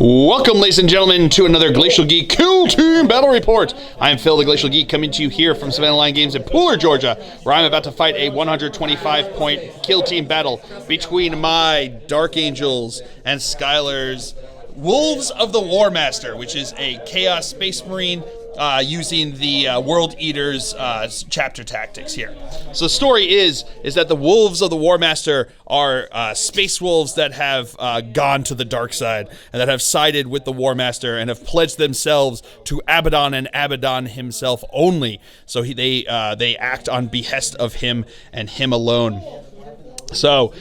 Welcome, ladies and gentlemen, to another Glacial Geek Kill Team Battle Report. I am Phil, the Glacial Geek, coming to you here from Savannah Line Games in Pooler, Georgia, where I'm about to fight a 125-point kill team battle between my Dark Angels and Skylar's Wolves of the War Master, which is a Chaos Space Marine using the World Eater's chapter tactics here. So the story is that the Wolves of the War Master are space wolves that have gone to the dark side and that have sided with the War Master and have pledged themselves to Abaddon and Abaddon himself only. So they act on behest of him and him alone. So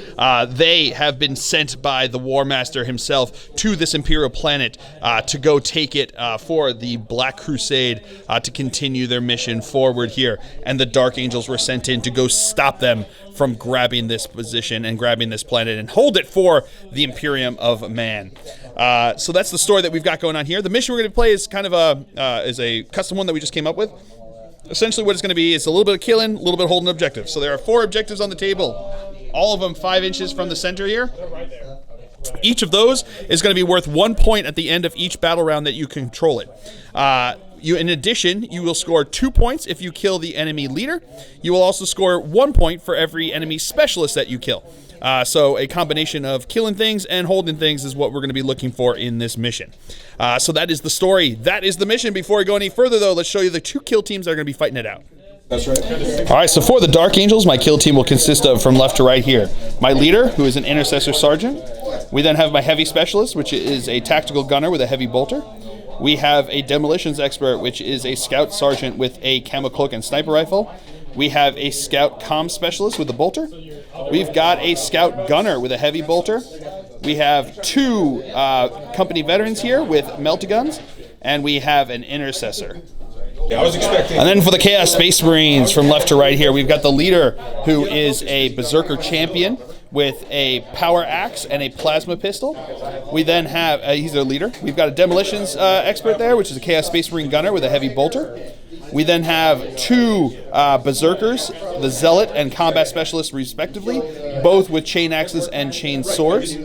they have been sent by the War Master himself to this Imperial planet to go take it for the Black Crusade to continue their mission forward here. And the Dark Angels were sent in to go stop them from grabbing this position and grabbing this planet and hold it for the Imperium of Man. So that's the story that we've got going on here. The mission we're going to play is kind of a custom one that we just came up with. Essentially what it's going to be is a little bit of killing, a little bit of holding objectives. So there are 4 objectives on the table. All of them 5 inches from the center here. Each of those is going to be worth 1 point at the end of each battle round that you control it. In addition, you will score 2 points if you kill the enemy leader. You will also score 1 point for every enemy specialist that you kill. So a combination of killing things and holding things is what we're going to be looking for in this mission. So that is the story. That is the mission. Before we go any further, though, let's show you the 2 kill teams that are going to be fighting it out. That's right. All right, so for the Dark Angels, my kill team will consist of, from left to right here, my leader, who is an Intercessor Sergeant. We then have my Heavy Specialist, which is a Tactical Gunner with a Heavy Bolter. We have a Demolitions Expert, which is a Scout Sergeant with a Camo Cloak and Sniper Rifle. We have a Scout Comm Specialist with a Bolter. We've got a Scout Gunner with a Heavy Bolter. We have 2 company veterans here with Meltaguns, and we have an Intercessor. I was expecting. And then for the Chaos Space Marines, from left to right here, we've got the leader, who is a Berserker Champion with a Power Axe and a Plasma Pistol. We then have, he's their leader. We've got a Demolitions Expert there, which is a Chaos Space Marine Gunner with a Heavy Bolter. We then have 2 Berserkers, the Zealot and Combat Specialist respectively, both with chain axes and chain swords.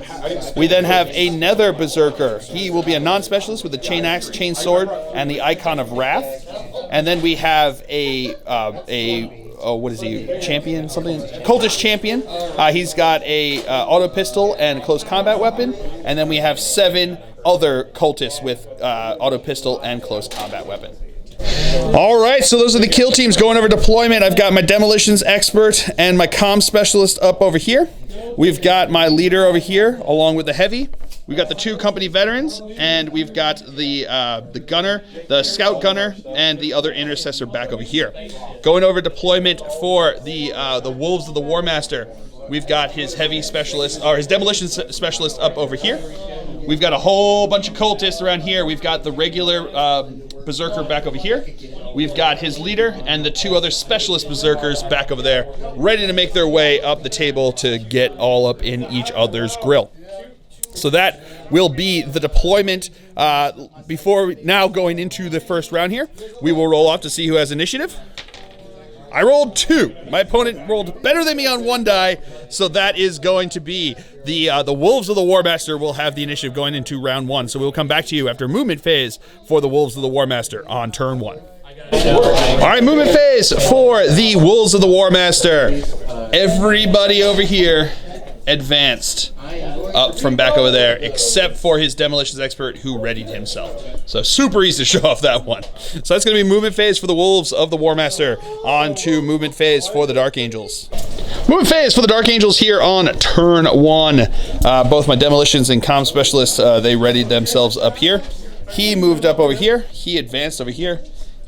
We then have another Berserker. He will be a non-specialist with a chain axe, chain sword, and the Icon of Wrath. And then we have what is he, champion, something? Cultist Champion. He's got a auto pistol and close combat weapon. And then we have 7 other cultists with auto pistol and close combat weapon. All right, so those are the kill teams going over deployment. I've got my Demolitions Expert and my Comm Specialist up over here. We've got my leader over here, along with the Heavy. We've got the 2 company veterans, and we've got the gunner, the Scout Gunner, and the other Intercessor back over here. Going over deployment for the Wolves of the War Master, we've got his Heavy Specialist, or his Demolition Specialist up over here. We've got a whole bunch of cultists around here. We've got the regular Berserker back over here. We've got his leader and the 2 other Specialist Berserkers back over there, ready to make their way up the table to get all up in each other's grill. So that will be the deployment. Before now going into the first round here, we will roll off to see who has initiative. I rolled 2. My opponent rolled better than me on 1 die, so that is going to be the Wolves of the War Master will have the initiative going into round 1. So we'll come back to you after movement phase for the Wolves of the War Master on turn 1. All right, movement phase for the Wolves of the War Master. Everybody over here advanced up from back over there, except for his Demolitions Expert, who readied himself. So super easy to show off that one. So that's going to be movement phase for the Wolves of the War Master. On to movement phase for the Dark Angels. Movement phase for the Dark Angels here on turn 1. Both my Demolitions and Comm Specialists, they readied themselves up here. He moved up over here. He advanced over here.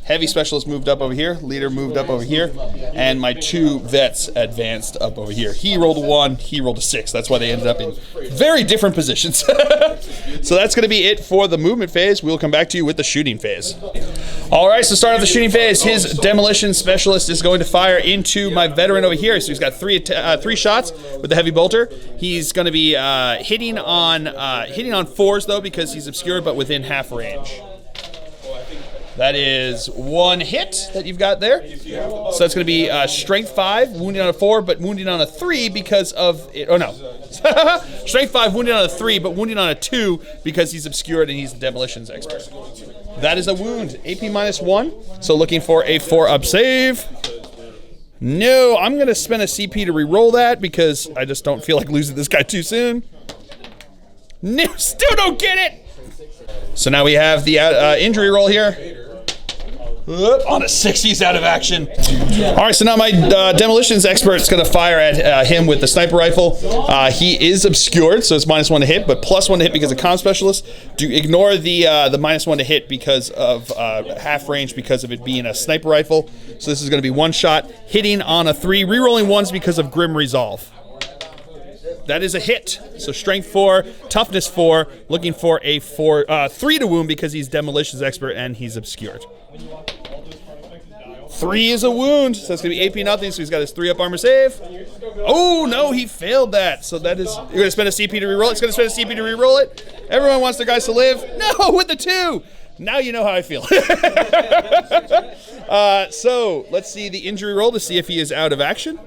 Heavy Specialist moved up over here, Leader moved up over here, and my 2 vets advanced up over here. He rolled a 1, he rolled a 6. That's why they ended up in very different positions. So that's going to be it for the movement phase. We'll come back to you with the shooting phase. All right, so start off the shooting phase. His Demolition Specialist is going to fire into my veteran over here. So he's got 3 shots with the Heavy Bolter. He's going to be hitting on 4s, though, because he's obscured, but within half range. That is 1 hit that you've got there. So that's going to be Strength 5, wounding on a 4, but wounding on a 3 because of it. Oh, no. Strength 5, wounding on a 3, but wounding on a 2 because he's obscured and he's the demolitions expert. That is a wound. AP -1. So looking for a 4-up save. No, I'm going to spend a CP to re-roll that because I just don't feel like losing this guy too soon. No, still don't get it. So now we have the injury roll here. On a 6, he's out of action. All right, so now my demolitions expert is going to fire at him with the sniper rifle. He is obscured, so it's -1 to hit, but +1 to hit because of comm specialist. Do ignore the -1 to hit because of half range because of it being a sniper rifle. So this is going to be 1 shot, hitting on a 3, rerolling 1s because of Grim Resolve. That is a hit. So strength 4, toughness 4, looking for a 3 to wound because he's demolitions expert and he's obscured. 3 is a wound, so that's going to be AP nothing, so he's got his 3-up armor save. Oh, no, he failed that. So that is, you're going to spend a CP to reroll it? It's going to spend a CP to reroll it? Everyone wants their guys to live? No, with the 2. Now you know how I feel. So let's see the injury roll to see if he is out of action.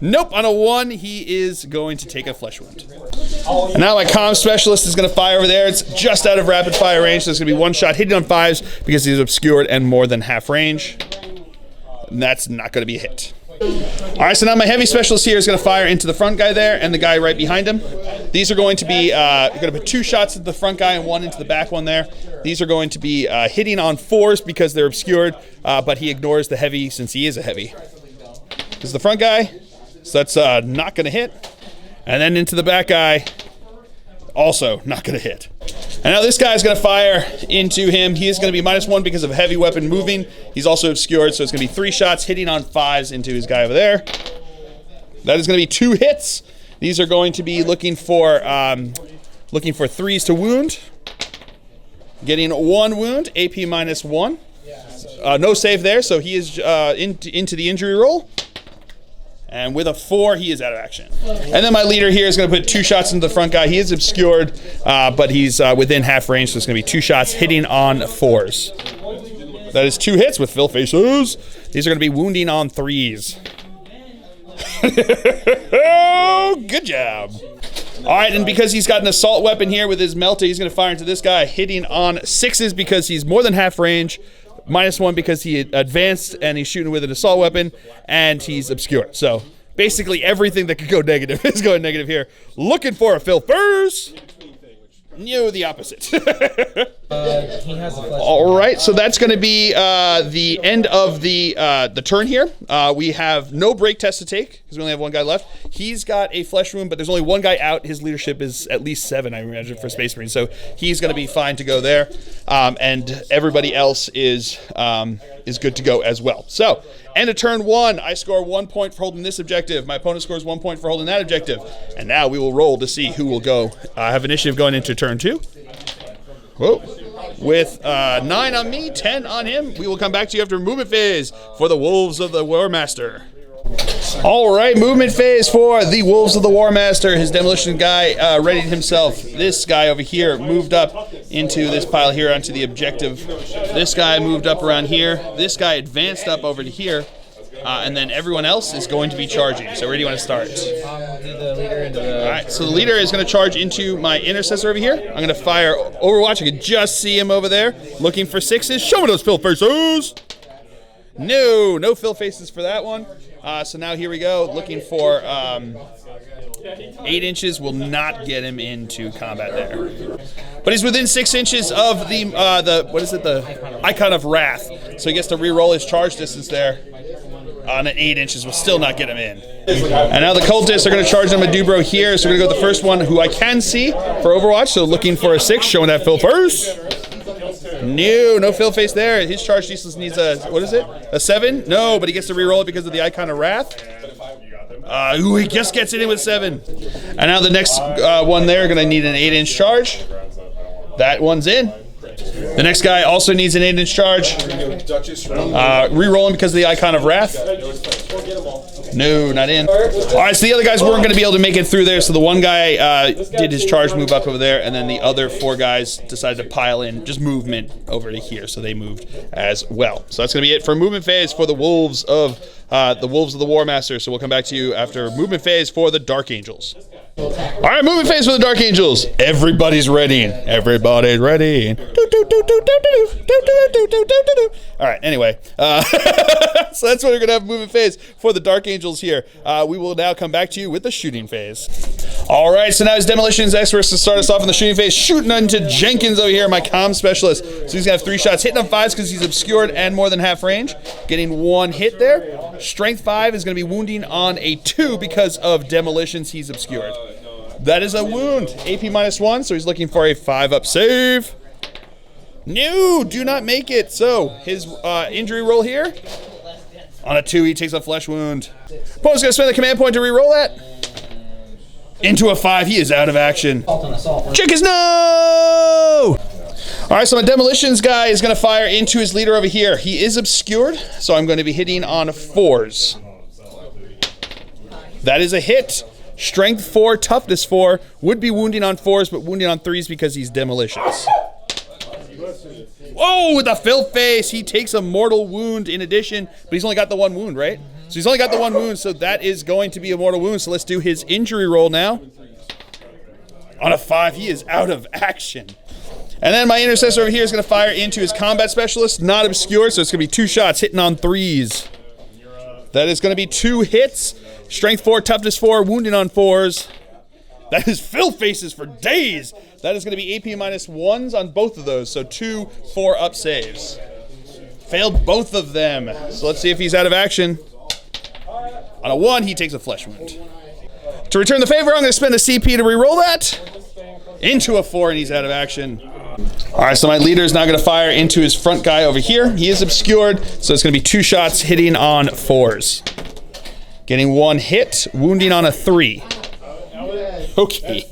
Nope, on a 1, he is going to take a flesh wound. And now my comm specialist is going to fire over there. It's just out of rapid fire range, so it's going to be 1 shot hitting on 5s because he's obscured and more than half range. And that's not going to be a hit. All right, so now my heavy specialist here is going to fire into the front guy there and the guy right behind him. These are going to be, you're going to put 2 shots at the front guy and 1 into the back one there. These are going to be hitting on 4s because they're obscured, but he ignores the heavy since he is a heavy. This is the front guy. So that's not going to hit. And then into the back guy, also not going to hit. And now this guy's going to fire into him. He is going to be -1 because of heavy weapon moving. He's also obscured, so it's going to be 3 shots hitting on 5s into his guy over there. That is going to be 2 hits. These are going to be looking for 3s to wound. Getting 1 wound, AP -1. No save there, so he is into the injury roll. And with a 4, he is out of action. And then my leader here is going to put 2 shots into the front guy. He is obscured, but he's within half range, so it's going to be 2 shots hitting on 4s. That is 2 hits with fill faces. These are going to be wounding on 3s. Oh, good job. All right, and because he's got an assault weapon here with his melta, he's going to fire into this guy, hitting on 6s because he's more than half range. -1 because he advanced and he's shooting with an assault weapon, and he's obscured. So basically everything that could go negative is going negative here. Looking for a fill first. No, the opposite. He has a flesh. All right, so that's going to be the end of the turn here. We have no break test to take because we only have 1 guy left. He's got a flesh wound, but there's only 1 guy out. His leadership is at least 7, I imagine, for Space Marine. So he's going to be fine to go there, and everybody else is good to go as well. So end of turn 1. I score 1 point for holding this objective. My opponent scores 1 point for holding that objective. And now we will roll to see who will go. I have initiative going into turn 2. Whoa. With 9 on me, 10 on him. We will come back to you after movement phase for the Wolves of the War Master. All right, movement phase for the Wolves of the War Master. His demolition guy readied himself. This guy over here moved up into this pile here onto the objective. This guy moved up around here. This guy advanced up over to here. And then everyone else is going to be charging. So where do you want to start? The leader into the... All right, so the leader is going to charge into my intercessor over here. I'm going to fire Overwatch. I can just see him over there looking for 6s. Show me those fill faces. No fill faces for that one. So now here we go, looking for 8 inches will not get him into combat there. But he's within 6 inches of the what is it, the Icon of Wrath. So he gets to re-roll his charge distance there. And at 8 inches will still not get him in. And now the cultists are going to charge on Madubro here. So we're going to go with the first one who I can see for Overwatch. So looking for a 6, showing that fill first. No fill face there. His charge distance needs a, what is it? A 7? No, but he gets to re-roll it because of the Icon of Wrath. He just gets it in with 7. And now the next one there, going to need an 8-inch charge. That one's in. The next guy also needs an 8-inch charge. Re-rolling because of the Icon of Wrath. No, not in. All right, so the other guys weren't going to be able to make it through there, so the one guy did his charge move up over there, and then the other 4 guys decided to pile in just movement over to here, so they moved as well. So that's going to be it for movement phase for the Wolves of the War Master. So we'll come back to you after movement phase for the Dark Angels. All right, movement phase for the Dark Angels. Everybody's ready. Everybody's ready. All right, anyway. So that's what we're going to have movement phase for the Dark Angels here. We will now come back to you with the shooting phase. All right, so now it's Demolitions Experts to start us off in the shooting phase. Shooting into Jenkins over here, my comm specialist. So he's going to have 3 shots. Hitting on 5s because he's obscured and more than half range. Getting 1 hit there. Strength 5 is going to be wounding on a 2 because of demolitions he's obscured. That is a wound. AP -1, so he's looking for a 5-up save. No, do not make it. So his injury roll here. On a 2, he takes a flesh wound. Opponent's going to spend the command point to re-roll that. Into a 5, he is out of action. Check his no! All right, so my demolitions guy is going to fire into his leader over here. He is obscured, so I'm going to be hitting on 4s. That is a hit. Strength 4, toughness 4. Would be wounding on 4s, but wounding on 3s because he's demolitions. Whoa, with a fill face, he takes a mortal wound in addition, but he's only got the 1 wound, right? So he's only got the 1 wound, so that is going to be a mortal wound. So let's do his injury roll now. On a 5, he is out of action. And then my intercessor over here is going to fire into his combat specialist, not obscured, so it's going to be 2 shots hitting on 3s. That is going to be 2 hits. Strength 4, toughness 4, wounding on 4s. That is fill faces for days. That is going to be AP -1s on both of those, so 2 4-up saves. Failed both of them. So let's see if he's out of action. On a 1, he takes a flesh wound. To return the favor, I'm going to spend a CP to re-roll that. Into a 4, and he's out of action. All right, so my leader is now going to fire into his front guy over here. He is obscured, so it's going to be 2 shots hitting on 4s. Getting 1 hit, wounding on a 3. Okay.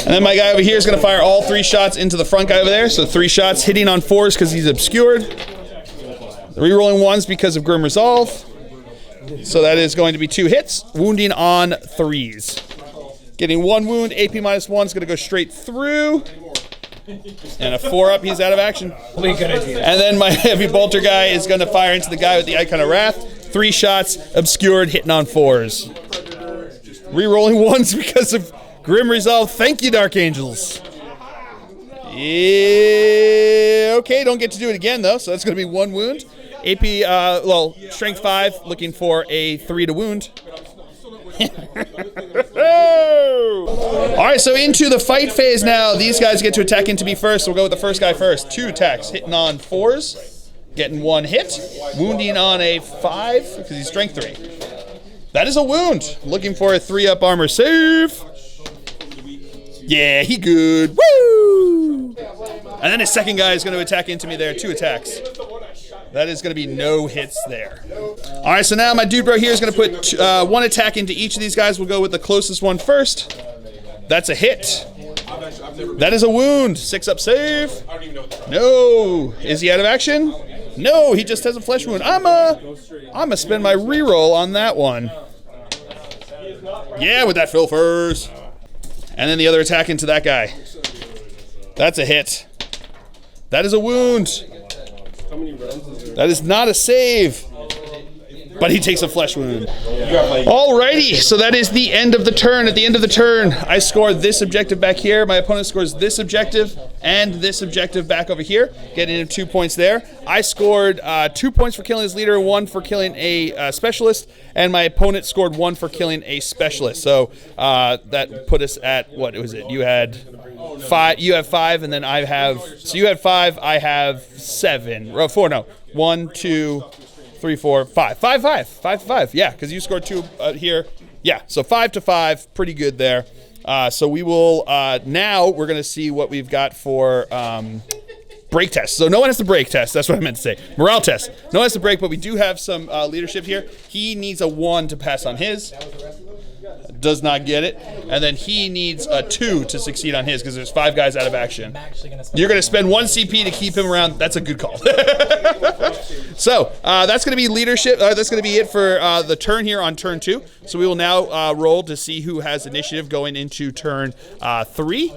And then my guy over here is going to fire all 3 shots into the front guy over there. So 3 shots hitting on 4s because he's obscured. Rerolling 1s because of Grim Resolve. So that is going to be 2 hits, wounding on 3s. Getting 1 wound, AP -1 is going to go straight through. And a 4-up, he's out of action. And then my heavy bolter guy is going to fire into the guy with the Icon of Wrath. 3 shots, obscured, hitting on 4s. Rerolling 1s because of Grim Resolve. Thank you, Dark Angels. Yeah, okay, don't get to do it again, though, so that's going to be 1 wound. AP, Strength 5, looking for a 3 to wound. All right, so into the fight phase now. These guys get to attack into me first, so we'll go with the first guy first. 2 attacks, hitting on 4s. Getting 1 hit, wounding on a 5 because he's strength 3. That is a wound. Looking for a 3-up armor save. Yeah, he good. Woo! And then his second guy is going to attack into me there. 2 attacks. That is going to be no hits there. All right, so now my dude bro here is going to put 1 attack into each of these guys. We'll go with the closest one first. That's a hit. That is a wound. 6-up save. No. Is he out of action? No, he just has a flesh wound. I'm gonna spend my reroll on that one. Yeah, with that fill first. And then the other attack into that guy. That's a hit. That is a wound. That is not a save. But he takes a flesh wound. Alrighty, so that is the end of the turn. At the end of the turn, I score this objective back here. My opponent scores this objective and this objective back over here, getting him 2 points there. I scored 2 points for killing his leader, 1 for killing a specialist, and my opponent scored 1 for killing a specialist. So that put us at, what was it? You had 5, you have 5, and then I have, so you had 5, I have 7. 4, no. 1, 2, 3, 4, 5. 5 to 5. Yeah, because you scored 2 here. Yeah, so 5 to 5. Pretty good there. So we will, now we're going to see what we've got for break test. So no one has to break test. That's what I meant to say. Morale test. No one has to break, but we do have some leadership here. He needs a 1 to pass on his. Does not get it. And then he needs a 2 to succeed on his because there's 5 guys out of action. You're going to spend 1 CP to keep him around. That's a good call. So that's going to be leadership. That's going to be it for the turn here on turn 2. So we will now roll to see who has initiative going into turn 3.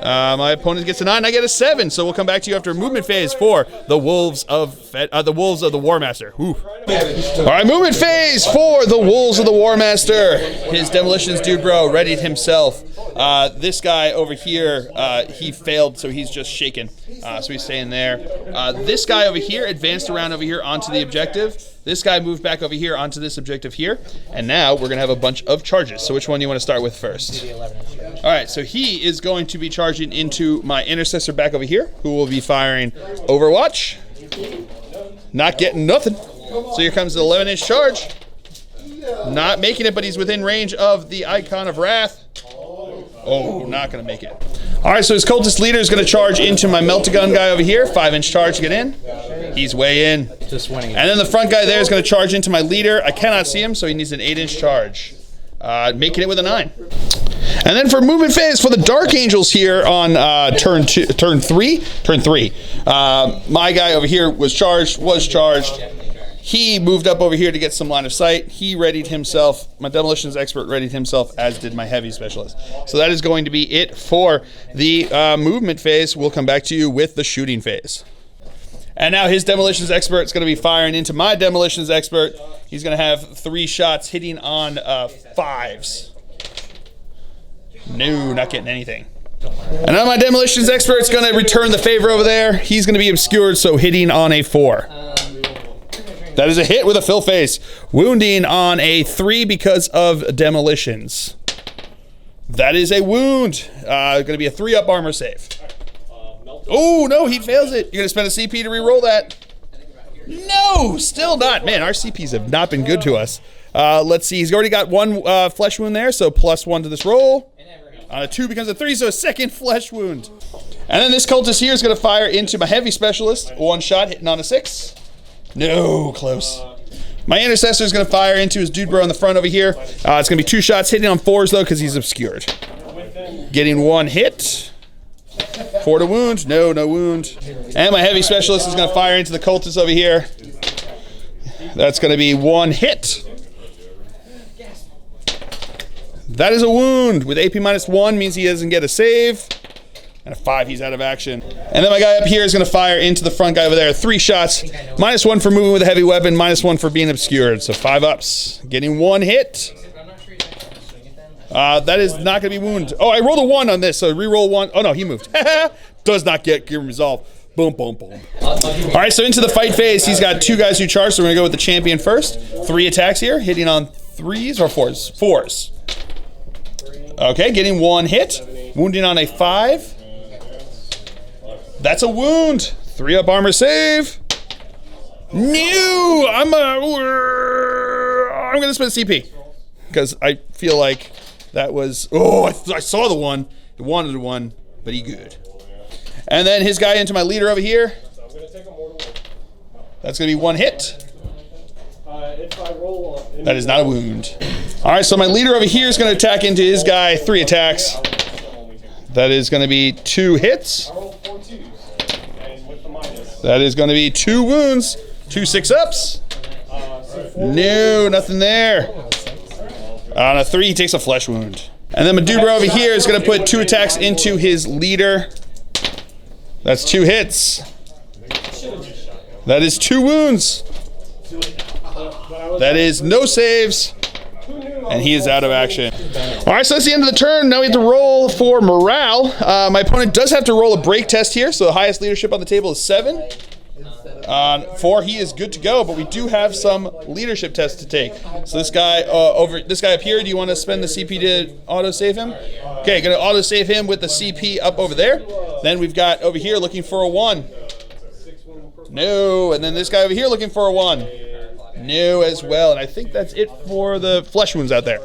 My opponent gets a 9, I get a 7. So we'll come back to you after movement phase for the Wolves of the War Master. Ooh. All right, movement phase for the Wolves of the War Master. His demolitions dude bro readied himself. This guy over here, he failed, so he's just shaken. So he's staying there. This guy over here advanced around over here onto the objective. This guy moved back over here onto this objective here. And now we're going to have a bunch of charges. So which one do you want to start with first? All right, so he is going to be charging into my intercessor back over here, who will be firing Overwatch. Not getting nothing. So here comes the 11-inch charge. Not making it, but he's within range of the Icon of Wrath. Oh, not going to make it. All right, so his cultist leader is going to charge into my Meltagun guy over here. 5-inch charge to get in. He's way in. Just winning. And then the front guy there is going to charge into my leader. I cannot see him, so he needs an 8-inch charge. Making it with a 9. And then for movement phase for the Dark Angels here on turn 3. My guy over here was charged. He moved up over here to get some line of sight. He readied himself. My demolitions expert readied himself, as did my heavy specialist. So that is going to be it for the movement phase. We'll come back to you with the shooting phase. And now his demolitions expert is going to be firing into my demolitions expert. He's going to have 3 shots hitting on 5s. No, not getting anything. And now my demolitions expert is going to return the favor over there. He's going to be obscured, so hitting on a 4. That is a hit with a fill face. Wounding on a 3 because of demolitions. That is a wound. Going to be a 3-up armor save. Oh, no, he fails it. You're going to spend a CP to re-roll that. No, still not. Man, our CPs have not been good to us. Let's see. He's already got 1 flesh wound there, so +1 to this roll. On a 2 becomes a 3, so a 2nd flesh wound. And then this cultist here is going to fire into my heavy specialist. 1 shot hitting on a 6. No, close. My intercessor is going to fire into his dude bro in the front over here. It's going to be 2 shots hitting on 4s, though, because he's obscured. Getting 1 hit. 4 to wound. No wound. And my heavy specialist is going to fire into the cultist over here. That's going to be 1 hit. That is a wound. With AP -1 means he doesn't get a save. And a 5, he's out of action. And then my guy up here is going to fire into the front guy over there. 3 shots. -1 for moving with a heavy weapon. -1 for being obscured. So 5 ups. Getting 1 hit. That is not going to be wound. Oh, I rolled a 1 on this, so re-roll 1. Oh, no, he moved. Does not get gear resolve. Boom, boom, boom. All right, so into the fight phase. He's got 2 guys who charge, so we're going to go with the champion first. 3 attacks here, hitting on 3s or 4s? 4s. Okay, getting 1 hit. Wounding on a 5. That's a wound. 3-up armor save. No! I'm going to spend CP. Because I feel like that was... Oh, I saw the 1. He wanted 1, but he good. And then his guy into my leader over here. That's going to be 1 hit. That is not a wound. All right, so my leader over here is going to attack into his guy. 3 attacks. That is going to be 2 hits. That is going to be 2 wounds. 2 6-ups. No, nothing there. On a 3, he takes a flesh wound. And then my dude over here is going to put 2 attacks into his leader. That's 2 hits. That is 2 wounds. That is no saves. And he is out of action. All right, so that's the end of the turn. Now we have to roll for morale. My opponent does have to roll a break test here, so the highest leadership on the table is 7. 4, he is good to go, but we do have some leadership tests to take. So this guy up here, do you want to spend the CP to auto-save him? Okay, going to auto-save him with the CP up over there. Then we've got over here looking for a 1. No, and then this guy over here looking for a 1. No as well, and I think that's it for the flesh wounds out there.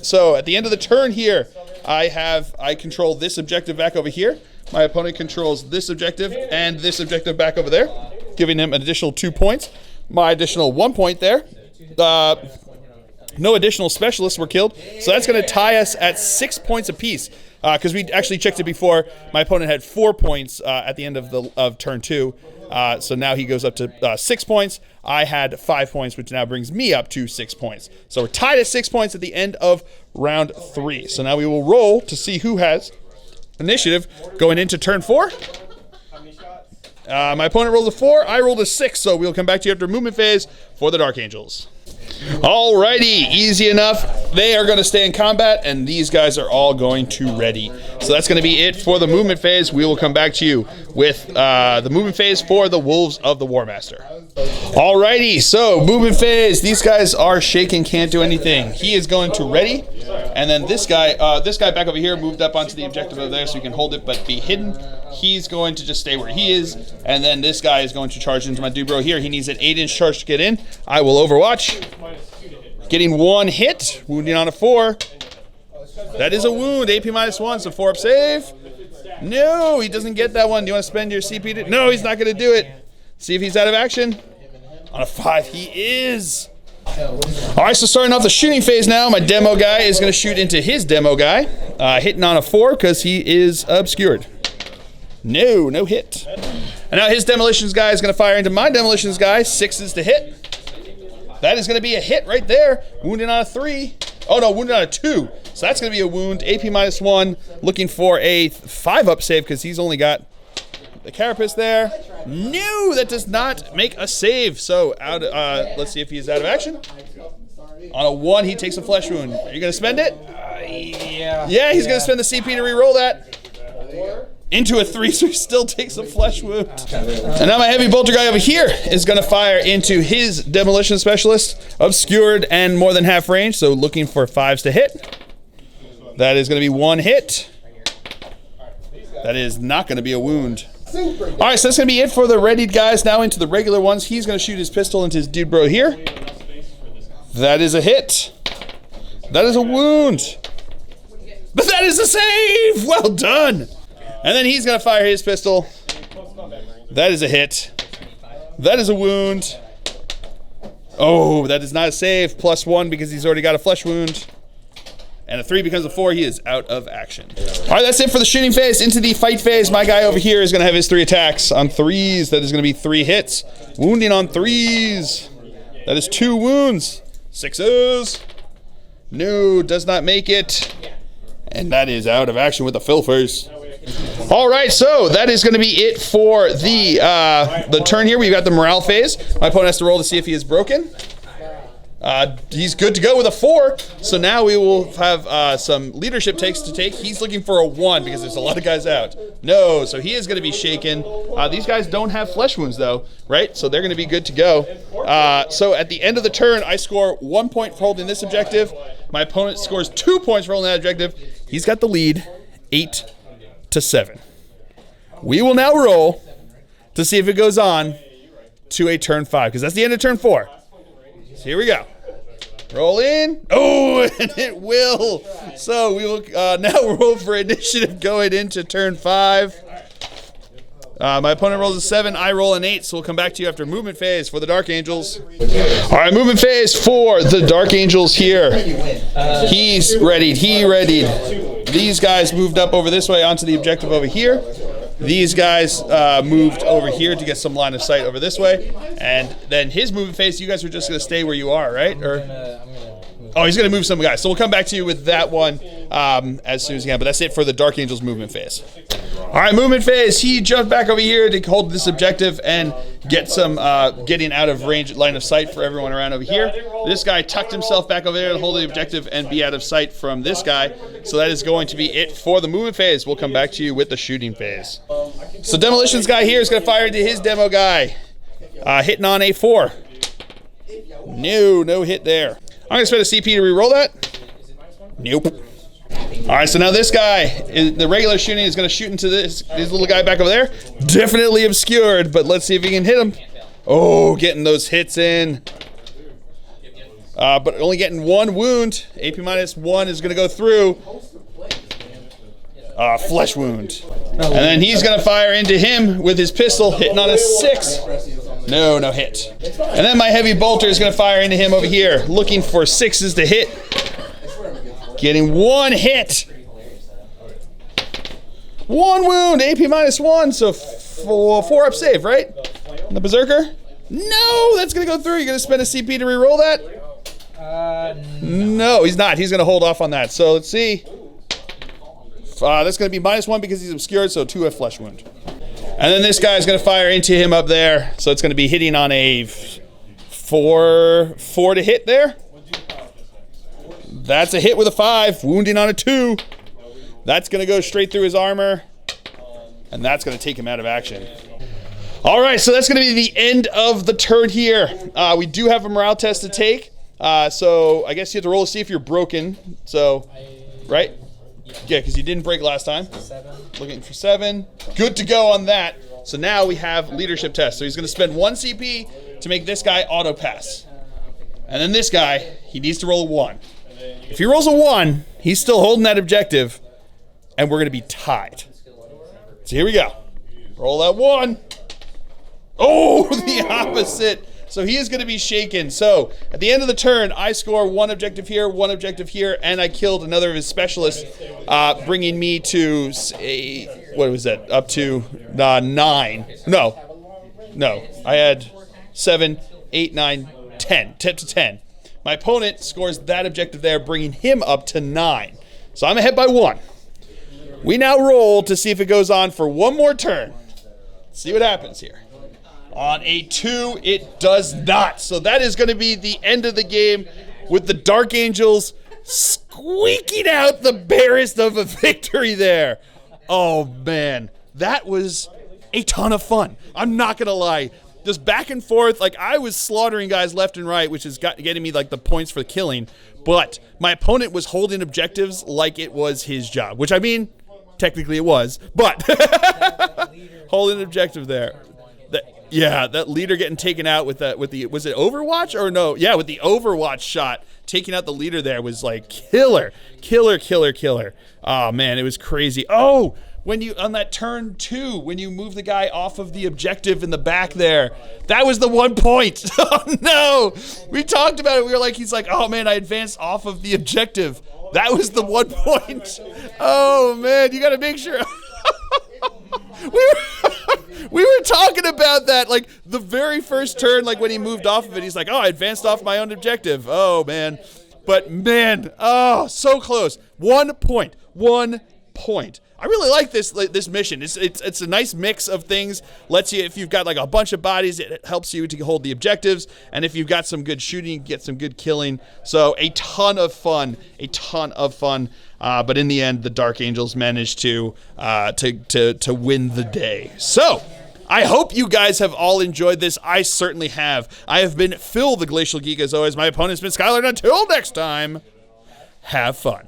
So at the end of the turn here, I control this objective back over here. My opponent controls this objective and this objective back over there, giving him an additional 2 points. My additional 1 point there. No additional specialists were killed, so that's going to tie us at 6 points apiece. Because we actually checked it before. My opponent had 4 points at the end of turn 2. So now he goes up to 6 points. I had 5 points, which now brings me up to 6 points. So we're tied at 6 points at the end of round 3. So now we will roll to see who has initiative going into turn 4. My opponent rolled a 4. I rolled a 6. So we'll come back to you after movement phase for the Dark Angels. Alrighty, easy enough. They are going to stay in combat, and these guys are all going to ready. So that's going to be it for the movement phase. We will come back to you with the movement phase for the Wolves of the War Master. Alrighty, so movement phase. These guys are shaking, can't do anything. He is going to ready, and then this guy back over here moved up onto the objective over there so he can hold it but be hidden. He's going to just stay where he is, and then this guy is going to charge into my dude bro here. He needs an 8-inch charge to get in. I will overwatch. Getting 1 hit, wounding on a 4. That is a wound, AP -1, so 4 up save. No, he doesn't get that one. Do you want to spend your CP to? No, he's not going to do it. See if he's out of action. On a 5, he is. All right, so starting off the shooting phase now, my demo guy is going to shoot into his demo guy. Hitting on a 4 because he is obscured. No hit. And now his demolitions guy is going to fire into my demolitions guy. 6s to hit. That is going to be a hit right there. Wounded on a 3. Oh no, wounded on a 2. So that's going to be a wound. AP -1. Looking for a 5-up save because he's only got the carapace there. No, that does not make a save. So out. Let's see if he's out of action. On a 1, he takes a flesh wound. Are you going to spend it? Yeah. Yeah, he's going to spend the CP to re-roll that. Into a 3, so he still takes a flesh wound. And now my heavy bolter guy over here is going to fire into his demolition specialist, obscured and more than half range, so looking for 5s to hit. That is going to be 1 hit. That is not going to be a wound. All right, so that's going to be it for the readied guys. Now into the regular ones. He's going to shoot his pistol into his dude bro here. That is a hit. That is a wound. But that is a save! Well done! And then he's going to fire his pistol. That is a hit. That is a wound. Oh, that is not a save. +1 because he's already got a flesh wound. And a 3 becomes a 4. He is out of action. All right, that's it for the shooting phase. Into the fight phase, my guy over here is going to have his 3 attacks on 3s. That is going to be 3 hits. Wounding on 3s. That is 2 wounds. 6s. No, does not make it. And that is out of action with the fill face. All right, so that is going to be it for the turn here. We've got the morale phase. My opponent has to roll to see if he is broken. He's good to go with a 4. So now we will have some leadership takes to take. He's looking for a 1 because there's a lot of guys out. No, so he is going to be shaken. These guys don't have flesh wounds though, right? So they're going to be good to go. So at the end of the turn, I score 1 point for holding this objective. My opponent scores 2 points for holding that objective. He's got the lead, 8-7. We will now roll to see if it goes on to a turn 5 because that's the end of turn 4. So here we go. Roll in. Oh, and it will. So we will now roll for initiative going into turn 5. My opponent rolls a 7. I roll an 8. So we'll come back to you after movement phase for the Dark Angels. All right, movement phase for the Dark Angels here. He's readied. He readied. These guys moved up over this way onto the objective over here. These guys moved over here to get some line of sight over this way. And then his movement phase, you guys are just going to stay where you are, right? Oh, he's going to move some guys. So we'll come back to you with that one as soon as he can. But that's it for the Dark Angels movement phase. All right, movement phase. He jumped back over here to hold this objective and get some getting out of range, line of sight for everyone around over here. This guy tucked himself back over there to hold the objective and be out of sight from this guy. So that is going to be it for the movement phase. We'll come back to you with the shooting phase. So demolitions guy here is going to fire into his demo guy. Hitting on a 4. No hit there. I'm going to spend a CP to re-roll that. Nope. All right, so now this guy, the regular shooting is going to shoot into this little guy back over there. Definitely obscured, but let's see if he can hit him. Oh, getting those hits in. But only getting 1 wound. AP -1 is going to go through. Flesh wound. And then he's going to fire into him with his pistol, hitting on a 6. No, no hit. And then my heavy bolter is going to fire into him over here, looking for 6s to hit. Getting 1 hit. 1 wound, AP -1, so 4 up save, right? And the Berserker? No, that's going to go through. You're going to spend a CP to reroll that? No, he's not. He's going to hold off on that. So let's see. That's going to be -1 because he's obscured, so 2 flesh wound. And then this guy's going to fire into him up there, so it's going to be hitting on a 4 to hit there. That's a hit with a 5, wounding on a 2. That's going to go straight through his armor, and that's going to take him out of action. All right, so that's going to be the end of the turn here. We do have a morale test to take, so I guess you have to roll to see if you're broken. So, right? Yeah, because you didn't break last time. 7. Looking for 7. Good to go on that. So now we have leadership test. So he's going to spend 1 CP to make this guy auto pass. And then this guy, he needs to roll a 1. If he rolls a 1, he's still holding that objective, and we're going to be tied. So here we go. Roll that 1. Oh, the opposite. So he is going to be shaken. So at the end of the turn, I score 1 objective here, 1 objective here, and I killed another of his specialists, bringing me to, what was that, up to 9. No, I had 7, 8, 9, 10, 10 to 10. My opponent scores that objective there, bringing him up to 9. So I'm ahead by 1. We now roll to see if it goes on for 1 more turn. Let's see what happens here. On a 2, it does not. So that is going to be the end of the game with the Dark Angels squeaking out the barest of a victory there. Oh, man. That was a ton of fun. I'm not going to lie. Just back and forth. Like, I was slaughtering guys left and right, which is getting me, like, the points for killing. But my opponent was holding objectives like it was his job. Which, I mean, technically it was. But holding an objective there. Yeah, that leader getting taken out with the was it Overwatch or no? Yeah, with the Overwatch shot, taking out the leader there was like killer. Oh man, it was crazy. Oh, when you on that turn 2, when you move the guy off of the objective in the back there, that was the 1 point. Oh no, we talked about it. We were like, he's like, oh man, I advanced off of the objective. That was the 1 point. Oh man, you got to make sure. We were talking about that, like, the very first turn, like, when he moved off of it, he's like, oh, I advanced off my own objective. Oh, man. But, man, oh, so close. 1 point. 1 point. I really like this mission. It's a nice mix of things. Lets you, if you've got, like, a bunch of bodies, it helps you to hold the objectives. And if you've got some good shooting, you get some good killing. So, a ton of fun. But in the end, the Dark Angels managed to win the day. So, I hope you guys have all enjoyed this. I certainly have. I have been Phil, the Glacial Geek, as always. My opponent's been Skylar. Until next time, have fun.